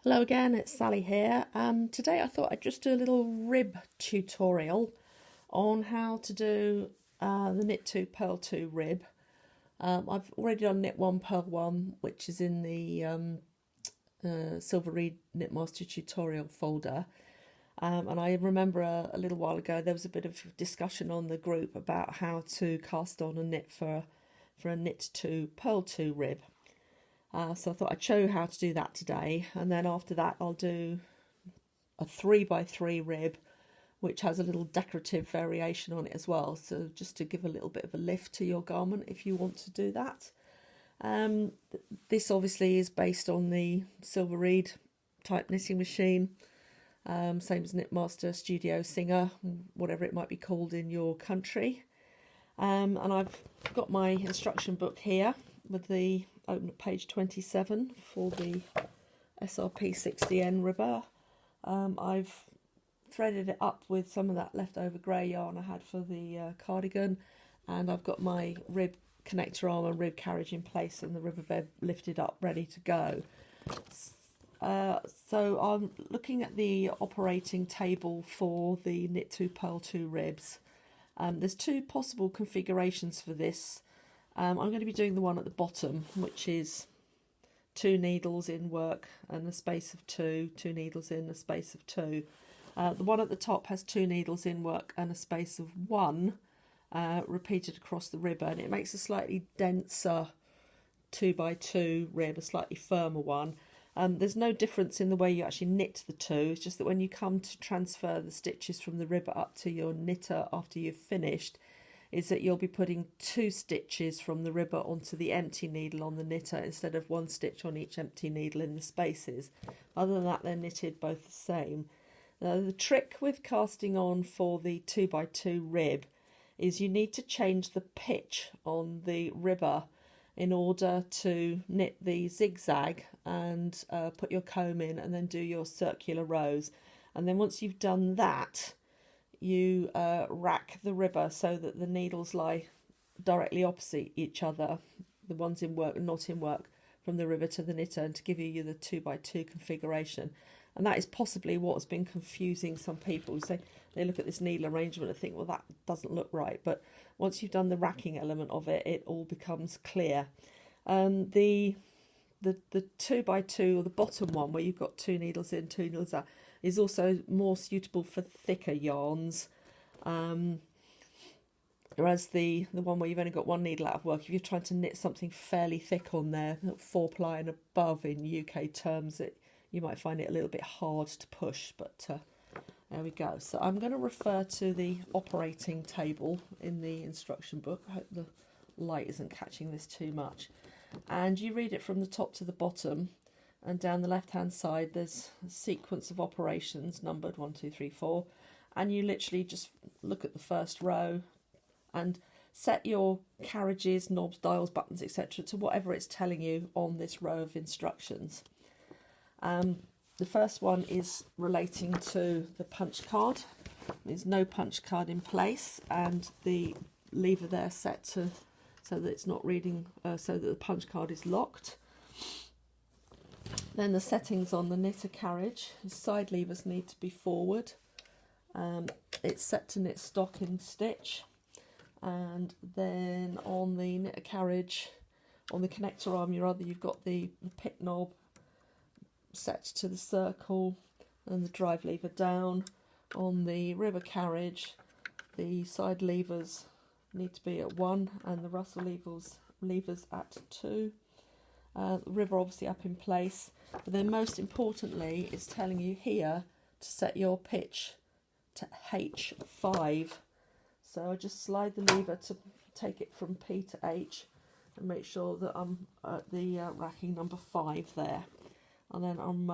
Hello again, it's Sally here. Today I thought I'd just do a little rib tutorial on how to do the knit 2 purl 2 rib. I've already done knit 1 purl 1, which is in the Silver Reed Knitmaster tutorial folder. And I remember a little while ago there was a bit of discussion on the group about how to cast on a knit for a knit 2 purl 2 rib. So I thought I'd show you how to do that today, and then after that I'll do a 3x3 rib which has a little decorative variation on it as well, so just to give a little bit of a lift to your garment if you want to do that. This obviously is based on the Silver Reed type knitting machine, same as Knitmaster, Studio, Singer, whatever it might be called in your country. And I've got my instruction book here with the open at page 27 for the SRP 60N ribber. I've threaded it up with some of that leftover grey yarn I had for the cardigan, and I've got my rib connector arm and rib carriage in place and the ribber bed lifted up ready to go. So I'm looking at the operating table for the knit 2 purl 2 ribs. There's two possible configurations for this. I'm going to be doing the one at the bottom, which is 2 needles in work and a space of 2, 2 needles in, a space of 2. The one at the top has 2 needles in work and a space of 1 repeated across the ribber, and it makes a slightly denser 2x2 rib, a slightly firmer one. There's no difference in the way you actually knit the two, it's just that when you come to transfer the stitches from the ribber up to your knitter after you've finished, is that you'll be putting 2 stitches from the ribber onto the empty needle on the knitter instead of 1 stitch on each empty needle in the spaces. Other than that, they're knitted both the same. Now, the trick with casting on for the 2x2 rib is you need to change the pitch on the ribber in order to knit the zigzag and put your comb in and then do your circular rows. And then once you've done that, you rack the ribber so that the needles lie directly opposite each other, the ones in work and not in work, from the ribber to the knitter, and to give you the 2x2 configuration. And that is possibly what's been confusing some people. So they look at this needle arrangement and think, well, that doesn't look right. But once you've done the racking element of it, it all becomes clear. The 2x2, or the bottom one, where you've got 2 needles in, 2 needles out, is also more suitable for thicker yarns, whereas the one where you've only got 1 needle out of work, if you're trying to knit something fairly thick on there, 4-ply and above in UK terms, you might find it a little bit hard to push, but there we go. So I'm going to refer to the operating table in the instruction book. I hope the light isn't catching this too much. And you read it from the top to the bottom, and down the left hand side there's a sequence of operations numbered 1, 2, 3, 4, and you literally just look at the first row and set your carriages, knobs, dials, buttons, etc. to whatever it's telling you on this row of instructions. The first one is relating to the punch card. There's no punch card in place, and the lever there set to so that it's not reading, so that the punch card is locked. Then the settings on the knitter carriage, the side levers need to be forward. It's set to knit stock in stitch, and then on the knitter carriage, on the connector arm, you've got the pick knob set to the circle and the drive lever down. On the ribber carriage, the side levers need to be at 1 and the Russell levers at 2. The ribber obviously up in place, but then most importantly it's telling you here to set your pitch to H5. So I just slide the lever to take it from P to H and make sure that I'm at the racking number 5 there, and then I'm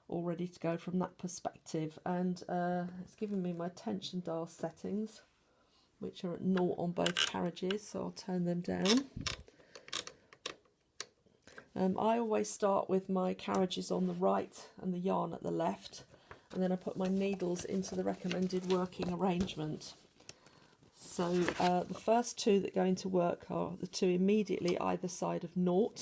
all ready to go from that perspective. And it's given me my tension dial settings, which are at 0 on both carriages, so I'll turn them down. I always start with my carriages on the right and the yarn at the left, and then I put my needles into the recommended working arrangement. So the first 2 that go into work are the 2 immediately either side of 0,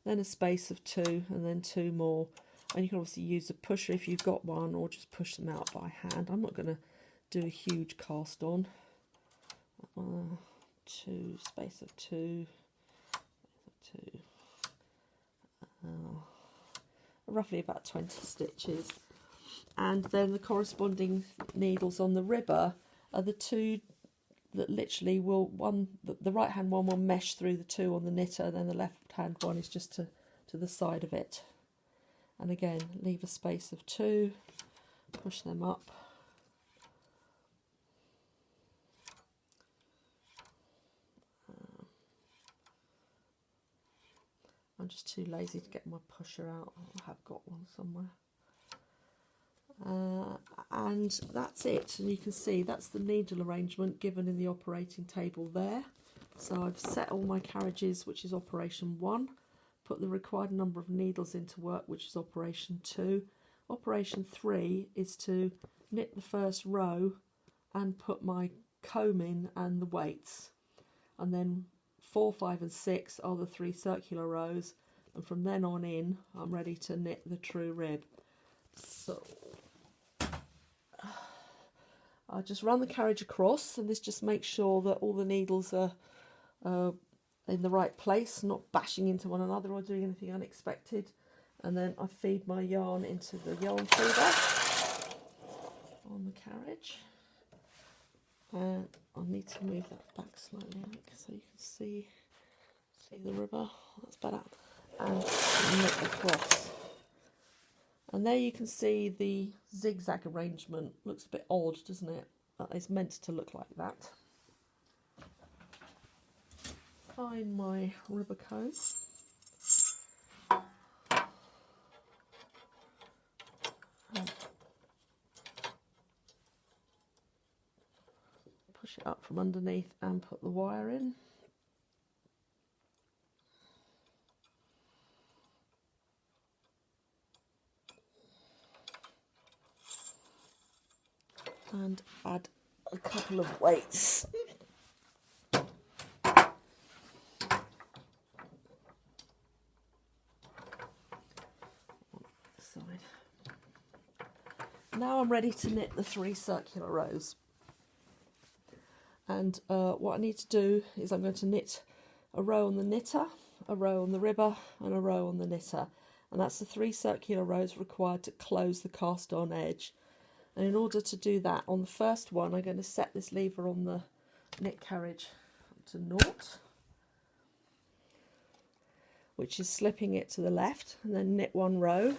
then a space of 2, and then 2 more, And you can obviously use a pusher if you've got one, or just push them out by hand. I'm not going to do a huge cast on. 2, space of 2, roughly about 20 stitches. And then the corresponding needles on the ribber are the two that literally will, the right hand one will mesh through the two on the knitter, and then the left hand one is just to the side of it. And again, leave a space of 2, push them up. I'm just too lazy to get my pusher out. I have got one somewhere. And that's it. And you can see that's the needle arrangement given in the operating table there. So I've set all my carriages, which is operation 1. Put the required number of needles into work, which is operation 2. Operation 3 is to knit the first row and put my comb in and the weights. And then 4, 5 and 6 are the 3 circular rows, and from then on in I'm ready to knit the true rib. So I'll just run the carriage across, and this just makes sure that all the needles are in the right place, not bashing into one another or doing anything unexpected. And then I feed my yarn into the yarn feeder on the carriage. And I'll need to move that back slightly so you can see the ribber. That's better. And knit across. And there you can see the zigzag arrangement. Looks a bit odd, doesn't it? It's meant to look like that. Find my ribber comb. Push it up from underneath and put the wire in. And add a couple of weights. Now I'm ready to knit the 3 circular rows. And what I need to do is I'm going to knit a row on the knitter, a row on the ribber and a row on the knitter. And that's the 3 circular rows required to close the cast on edge. And in order to do that, on the first one I'm going to set this lever on the knit carriage to 0, which is slipping it to the left, and then knit 1 row.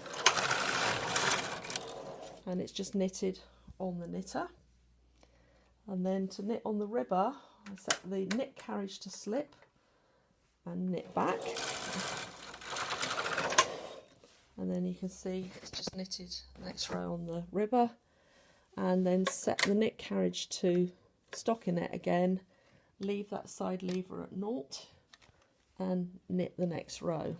And it's just knitted on the knitter. And then to knit on the ribber, I set the knit carriage to slip and knit back. And then you can see it's just knitted the next row on the ribber, and then set the knit carriage to stockinette again, leave that side lever at 0 and knit the next row.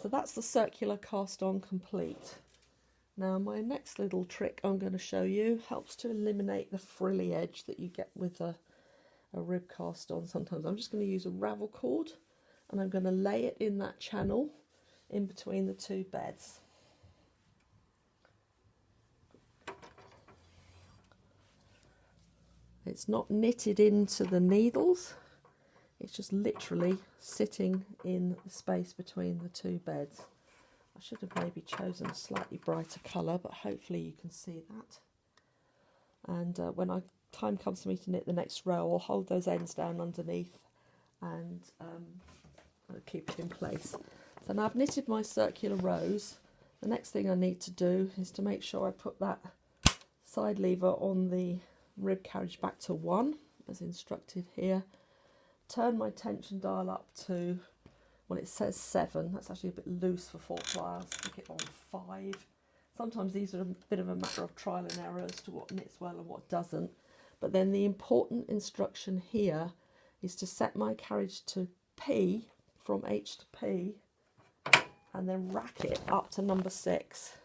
So that's the circular cast on complete. Now my next little trick I'm going to show you helps to eliminate the frilly edge that you get with a rib cast on sometimes. I'm just going to use a ravel cord, and I'm going to lay it in that channel in between the 2 beds. It's not knitted into the needles, it's just literally sitting in the space between the 2 beds. I should have maybe chosen a slightly brighter colour, but hopefully you can see that. And when time comes for me to knit the next row, I'll hold those ends down underneath and I'll keep it in place. So now I've knitted my circular rows. The next thing I need to do is to make sure I put that side lever on the rib carriage back to 1, as instructed here. Turn my tension dial up to, well, it says 7. That's actually a bit loose for 4 ply. Stick it on 5. Sometimes these are a bit of a matter of trial and error as to what knits well and what doesn't. But then the important instruction here is to set my carriage to P, from H to P, and then rack it up to number 6.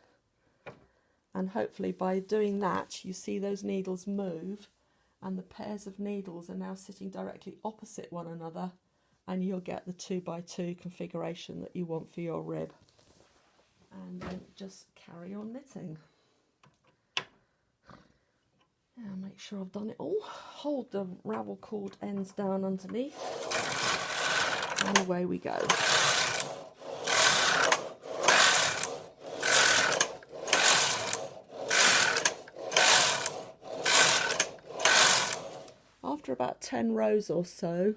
And hopefully by doing that, you see those needles move, and the pairs of needles are now sitting directly opposite one another and you'll get the 2x2 configuration that you want for your rib. And then just carry on knitting. Now make sure I've done it all. Hold the ravel cord ends down underneath, and away we go. After about 10 rows or so,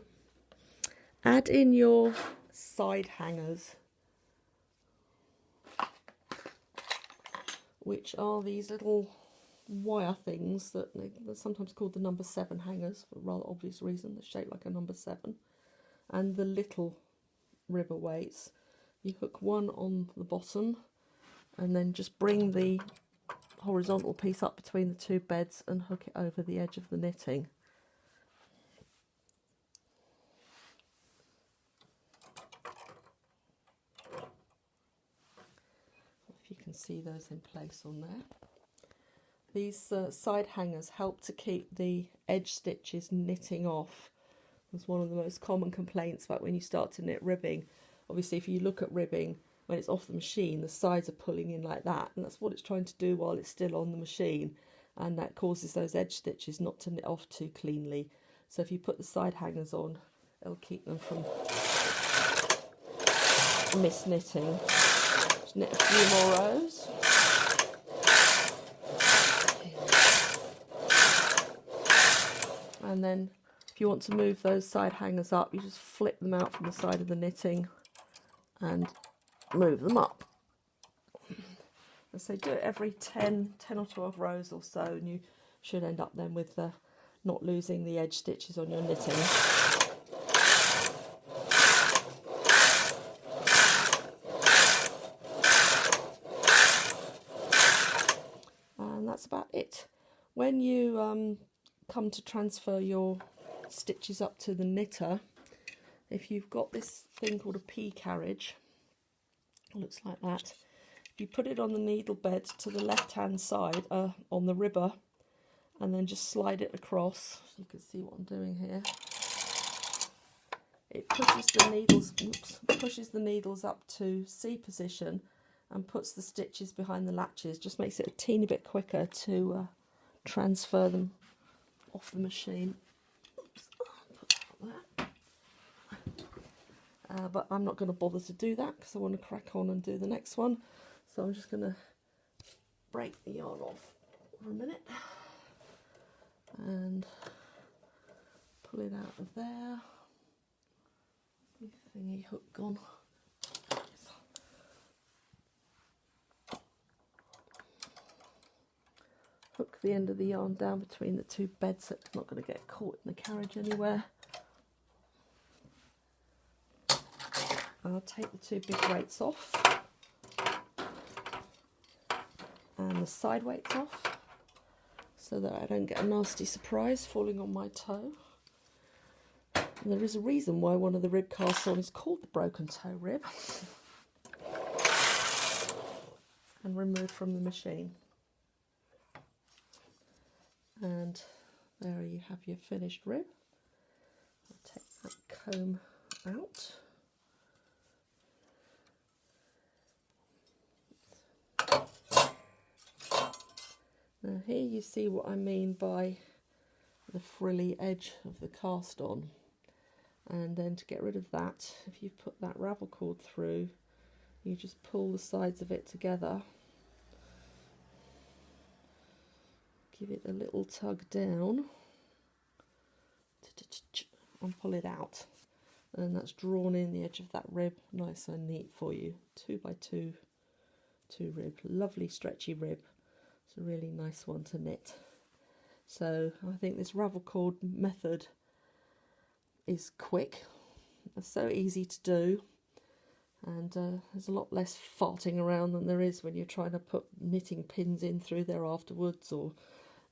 add in your side hangers, which are these little wire things that they're sometimes called the number 7 hangers for a rather obvious reason. They're shaped like a number 7. And the little ribber weights. You hook one on the bottom and then just bring the horizontal piece up between the two beds and hook it over the edge of the knitting. If you can see those in place on there. These side hangers help to keep the edge stitches knitting off. It's one of the most common complaints about when you start to knit ribbing. Obviously, if you look at ribbing, when it's off the machine, the sides are pulling in like that, and that's what it's trying to do while it's still on the machine, and that causes those edge stitches not to knit off too cleanly. So if you put the side hangers on, it'll keep them from mis-knitting. Just knit a few more rows. And then if you want to move those side hangers up, you just flip them out from the side of the knitting and move them up. And so do it every 10 or 12 rows or so, and you should end up then with not losing the edge stitches on your knitting. And that's about it. When you come to transfer your stitches up to the knitter, if you've got this thing called a P carriage, it looks like that, you put it on the needle bed to the left hand side on the ribber, and then just slide it across. You can see what I'm doing here. It pushes the needles up to C position and puts the stitches behind the latches. Just makes it a teeny bit quicker to transfer them off the machine. Oops, put that there. But I'm not going to bother to do that because I want to crack on and do the next one. So I'm just going to break the yarn off for a minute and pull it out of there. The thingy hook gone. Hook the end of the yarn down between the two beds so it's not going to get caught in the carriage anywhere. I'll take the two big weights off and the side weights off so that I don't get a nasty surprise falling on my toe. And there is a reason why one of the rib casts on is called the broken toe rib and removed from the machine. And there you have your finished rib. I'll take that comb out. Now here you see what I mean by the frilly edge of the cast on. And then to get rid of that, if you put that ravel cord through, you just pull the sides of it together. Give it a little tug down and pull it out, and that's drawn in the edge of that rib nice and neat for you. 2x2 rib, lovely stretchy rib. It's a really nice one to knit. So I think this ravel cord method is quick, it's so easy to do, and there's a lot less farting around than there is when you're trying to put knitting pins in through there afterwards, or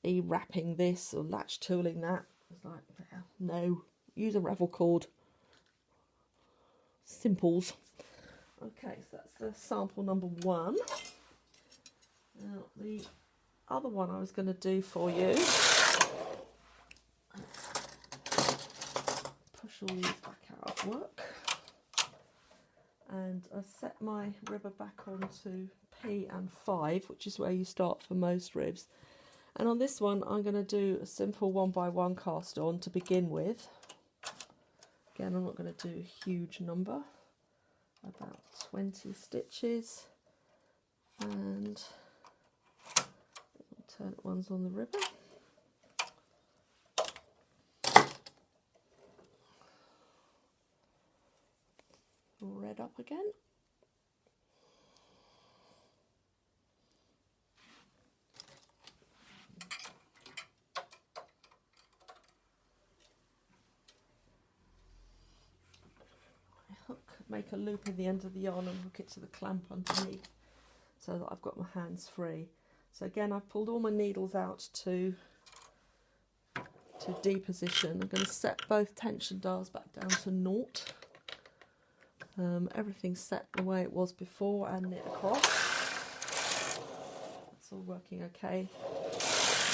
wrapping this or latch tooling that. It's like, no, use a ravel cord. Simples. Okay, so that's the sample number 1. Now the other one I was going to do for you, push all these back out at work. And I set my ribber back onto P and 5, which is where you start for most ribs. And on this one, I'm going to do a simple 1x1 cast on to begin with. Again, I'm not going to do a huge number, about 20 stitches. And alternate ones on the ribber. Red up again. Make a loop in the end of the yarn and hook it to the clamp underneath so that I've got my hands free. So again, I've pulled all my needles out to D position. I'm going to set both tension dials back down to 0. Everything's set the way it was before and knit across. That's all working okay.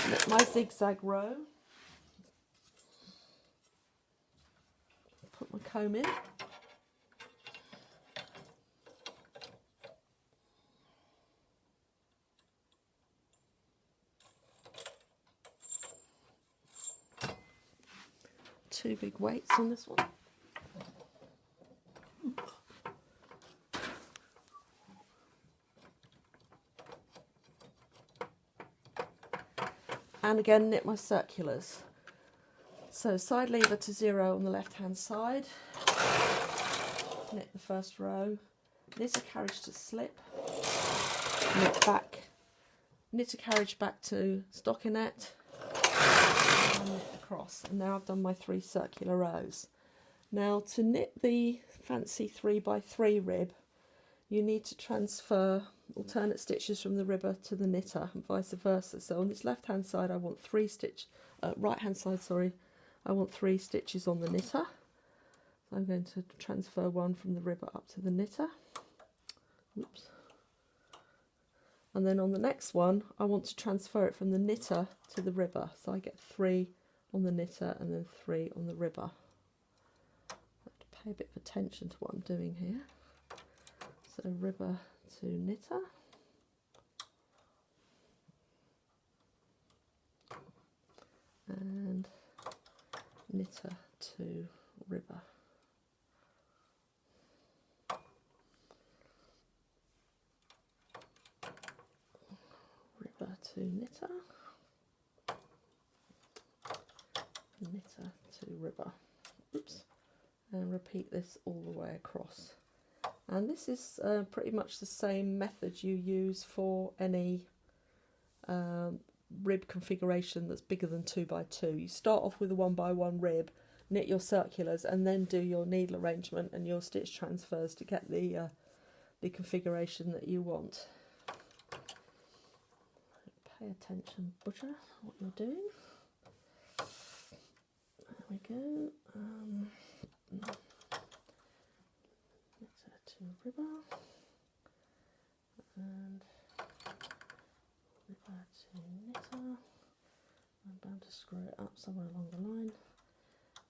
Knit my zigzag row. Put my comb in. Two big weights on this one. And again, knit my circulars. So side lever to 0 on the left hand side, knit the first row, knit a carriage to slip, knit back, knit a carriage back to stockinette, and knit across. And now I've done my 3 circular rows. Now to knit the fancy 3x3 rib, you need to transfer alternate stitches from the ribber to the knitter and vice versa. So on this left hand side I want right hand side, sorry, I want 3 stitches on the knitter. So I'm going to transfer one from the ribber up to the knitter. Oops. And then on the next one I want to transfer it from the knitter to the ribber. So I get 3 on the knitter and then 3 on the ribber. I have to pay a bit of attention to what I'm doing here. So ribber to knitter, and knitter to ribber. Ribber to knitter, knitter to ribber. Oops. And repeat this all the way across. And this is pretty much the same method you use for any rib configuration that's bigger than 2x2. You start off with a 1x1 rib, knit your circulars, and then do your needle arrangement and your stitch transfers to get the configuration that you want. Pay attention, butcher, what you're doing. There we go. Ribber and ribber to knitter. I'm bound to screw it up somewhere along the line.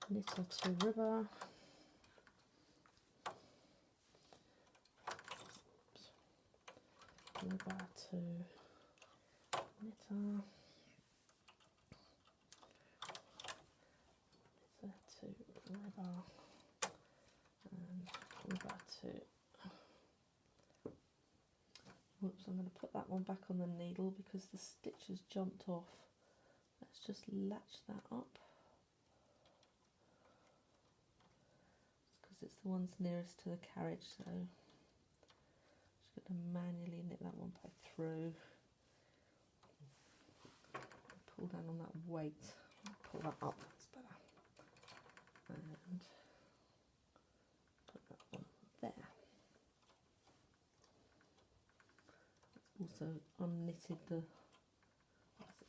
Knitter to ribber. Oops. Ribber to knitter. Knitter to ribber. And ribber to. Whoops, I'm going to put that one back on the needle because the stitch has jumped off. Let's just latch that up. Because it's the ones nearest to the carriage, so I'm just going to manually knit that one back through. Pull down on that weight. Pull that up, that's better. And put that one there. Also unknitted the,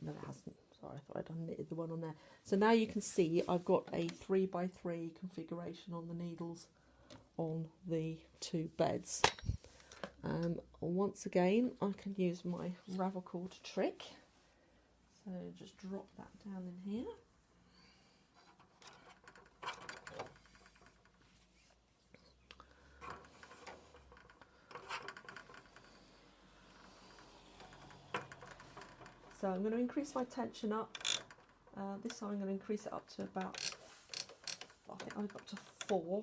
no it hasn't, sorry, I thought I'd unknitted the one on there. So now you can see I've got a 3x3 configuration on the needles on the 2 beds. Once again I can use my ravel cord trick, so just drop that down in here. So I'm going to increase my tension up. This time I'm going to increase it up to about, I think I've got to 4.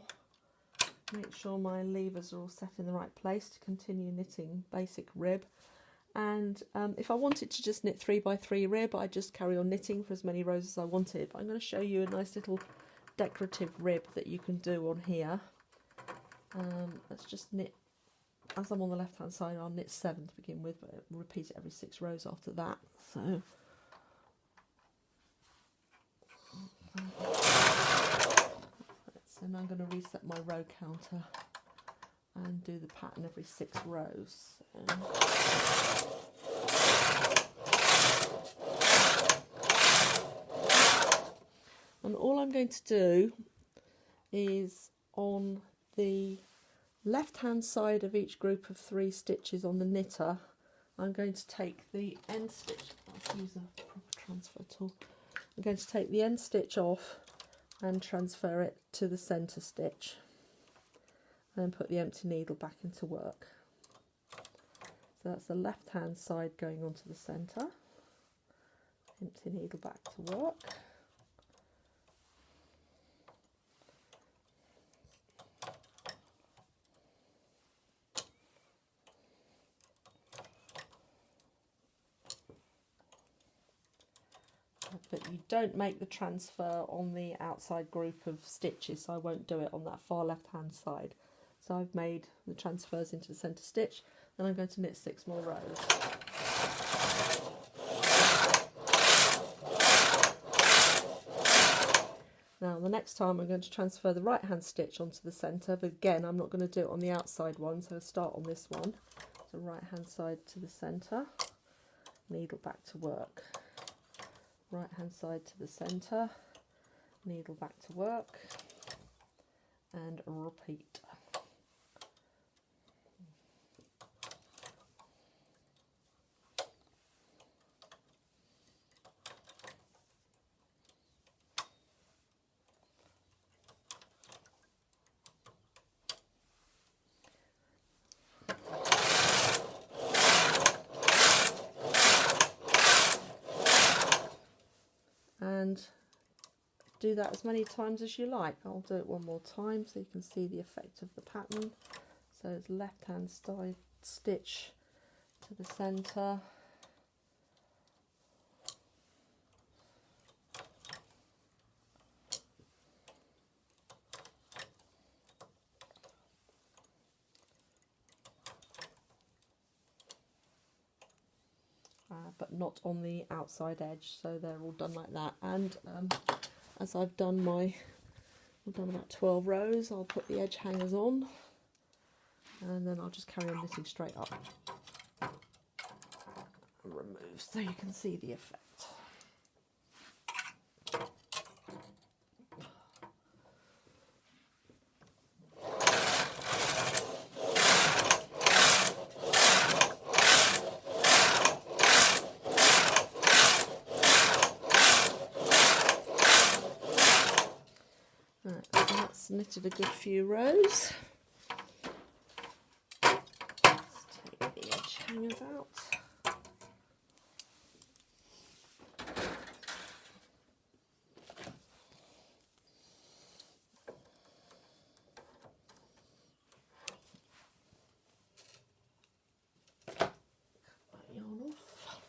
Make sure my levers are all set in the right place to continue knitting basic rib. And if I wanted to just knit 3x3 rib, I'd just carry on knitting for as many rows as I wanted. But I'm going to show you a nice little decorative rib that you can do on here. Let's just knit, as I'm on the left hand side, I'll knit 7 to begin with, but I'll repeat it every 6 rows after that. So now I'm going to reset my row counter and do the pattern every 6 rows. And all I'm going to do is on the left hand side of each group of 3 stitches on the knitter, I'm going to take the end stitch, let's use a proper transfer tool, I'm going to take the end stitch off and transfer it to the centre stitch, and then put the empty needle back into work. So that's the left hand side going onto the centre, empty needle back to work. But you don't make the transfer on the outside group of stitches, so I won't do it on that far left hand side. So I've made the transfers into the centre stitch, then I'm going to knit 6 more rows. Now the next time I'm going to transfer the right hand stitch onto the centre, but again I'm not going to do it on the outside one, so I'll start on this one. So right hand side to the centre, needle back to work. Right hand side to the centre, needle back to work, and repeat. And do that as many times as you like. I'll do it one more time so you can see the effect of the pattern. So it's left hand side stitch to the centre, but not on the outside edge, so they're all done like that. And as I've done about 12 rows, I'll put the edge hangers on, and then I'll just carry on knitting straight up and remove so you can see the effect. Knitted a good few rows. Let's take the edge hangers out. Cut that yarn off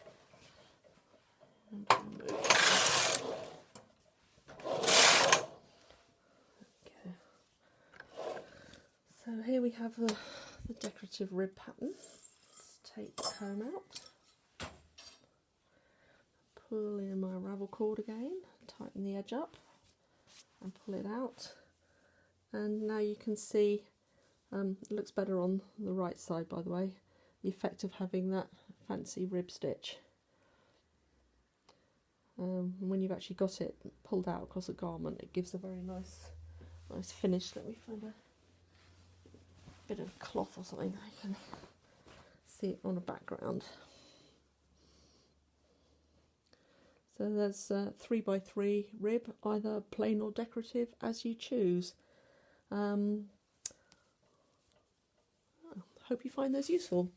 and remove. So here we have the decorative rib pattern. Let's take the comb out, pull in my ravel cord again, tighten the edge up and pull it out. And now you can see, it looks better on the right side by the way, the effect of having that fancy rib stitch. When you've actually got it pulled out across a garment, it gives a very nice finish. Let me find a bit of cloth or something I can see it on a background. So there's 3x3 rib, either plain or decorative as you choose. Hope you find those useful.